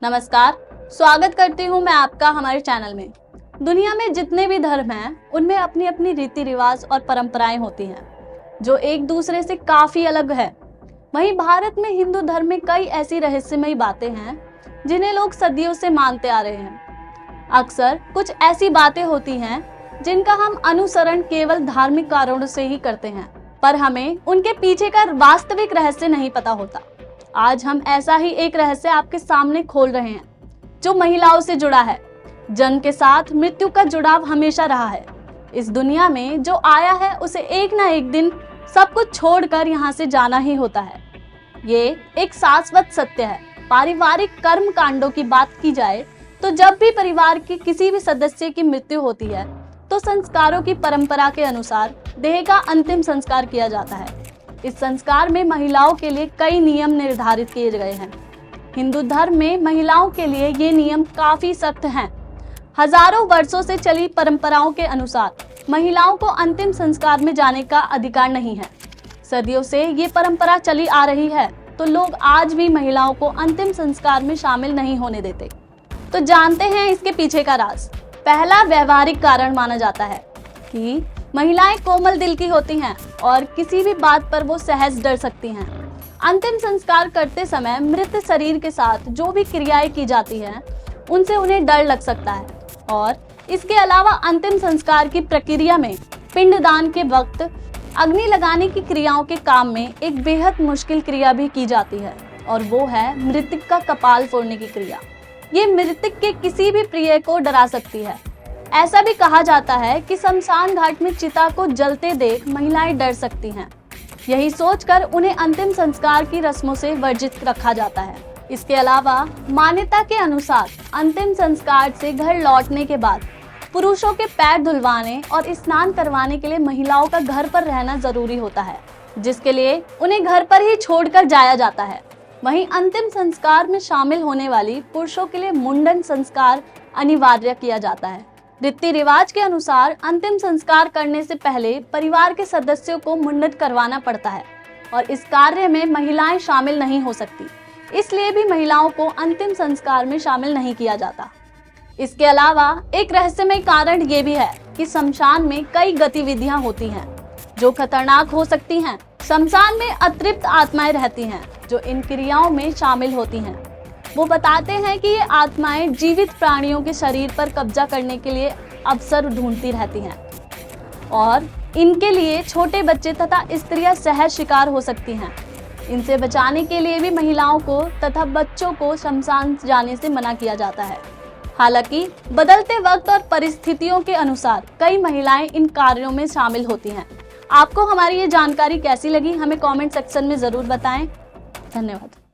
नमस्कार, स्वागत करती हूँ मैं आपका हमारे चैनल में। दुनिया में जितने भी धर्म हैं, उनमें अपनी अपनी रीति रिवाज और परंपराएं होती हैं, जो एक दूसरे से काफी अलग है। वहीं भारत में हिंदू धर्म में कई ऐसी रहस्यमयी बातें हैं, जिन्हें लोग सदियों से मानते आ रहे हैं। अक्सर कुछ ऐसी बातें होती हैं, जिनका हम अनुसरण केवल धार्मिक कारणों से ही करते हैं, पर हमें उनके पीछे का वास्तविक रहस्य नहीं पता होता। आज हम ऐसा ही एक रहस्य आपके सामने खोल रहे हैं, जो महिलाओं से जुड़ा है। जन्म के साथ मृत्यु का जुड़ाव हमेशा रहा है। इस दुनिया में जो आया है, उसे एक ना एक दिन सब कुछ छोड़कर यहाँ से जाना ही होता है। ये एक शाश्वत सत्य है। पारिवारिक कर्म कांडों की बात की जाए तो जब भी परिवार के किसी भी सदस्य की मृत्यु होती है, तो संस्कारों की परंपरा के अनुसार देह का अंतिम संस्कार किया जाता है। इस संस्कार में महिलाओं के लिए कई नियम निर्धारित किए गए हैं। हिंदू धर्म में महिलाओं के लिए ये नियम काफी सख्त हैं। हजारों वर्षों से चली परंपराओं के अनुसार महिलाओं को अंतिम संस्कार में जाने का अधिकार नहीं है। सदियों से ये परंपरा चली आ रही है, तो लोग आज भी महिलाओं को अंतिम संस्कार में शामिल नहीं होने देते। तो जानते हैं इसके पीछे का राज। पहला व्यवहारिक कारण माना जाता है कि महिलाएं कोमल दिल की होती हैं और किसी भी बात पर वो सहज डर सकती हैं। अंतिम संस्कार करते समय मृत शरीर के साथ जो भी क्रियाएं की जाती हैं, उनसे उन्हें डर लग सकता है। और इसके अलावा अंतिम संस्कार की प्रक्रिया में पिंडदान के वक्त अग्नि लगाने की क्रियाओं के काम में एक बेहद मुश्किल क्रिया भी की जाती है, और वो है मृतक का कपाल फोड़ने की क्रिया। ये मृतक के किसी भी प्रिय को डरा सकती है। ऐसा भी कहा जाता है कि शमशान घाट में चिता को जलते देख महिलाएं डर सकती हैं। यही सोचकर उन्हें अंतिम संस्कार की रस्मों से वर्जित रखा जाता है। इसके अलावा मान्यता के अनुसार अंतिम संस्कार से घर लौटने के बाद पुरुषों के पैर धुलवाने और स्नान करवाने के लिए महिलाओं का घर पर रहना जरूरी होता है, जिसके लिए उन्हें घर पर ही छोड़कर जाया जाता है। वहीं अंतिम संस्कार में शामिल होने वाली पुरुषों के लिए मुंडन संस्कार अनिवार्य किया जाता है। रीति रिवाज के अनुसार अंतिम संस्कार करने से पहले परिवार के सदस्यों को मुंडन करवाना पड़ता है, और इस कार्य में महिलाएं शामिल नहीं हो सकती। इसलिए भी महिलाओं को अंतिम संस्कार में शामिल नहीं किया जाता। इसके अलावा एक रहस्यमय कारण ये भी है कि शमशान में कई गतिविधियां होती हैं, जो खतरनाक हो सकती हैं। शमशान में अतृप्त आत्माएं रहती हैं, जो इन क्रियाओं में शामिल होती हैं। वो बताते हैं कि ये आत्माएं जीवित प्राणियों के शरीर पर कब्जा करने के लिए अवसर ढूंढती रहती हैं, और इनके लिए छोटे बच्चे तथा स्त्रियां सहज शिकार हो सकती हैं। इनसे बचाने के लिए भी महिलाओं को तथा बच्चों को शमशान जाने से मना किया जाता है। हालांकि बदलते वक्त और परिस्थितियों के अनुसार कई महिलाएं इन कार्यों में शामिल होती हैं। आपको हमारी ये जानकारी कैसी लगी, हमें कमेंट सेक्शन में जरूर बताएं। धन्यवाद।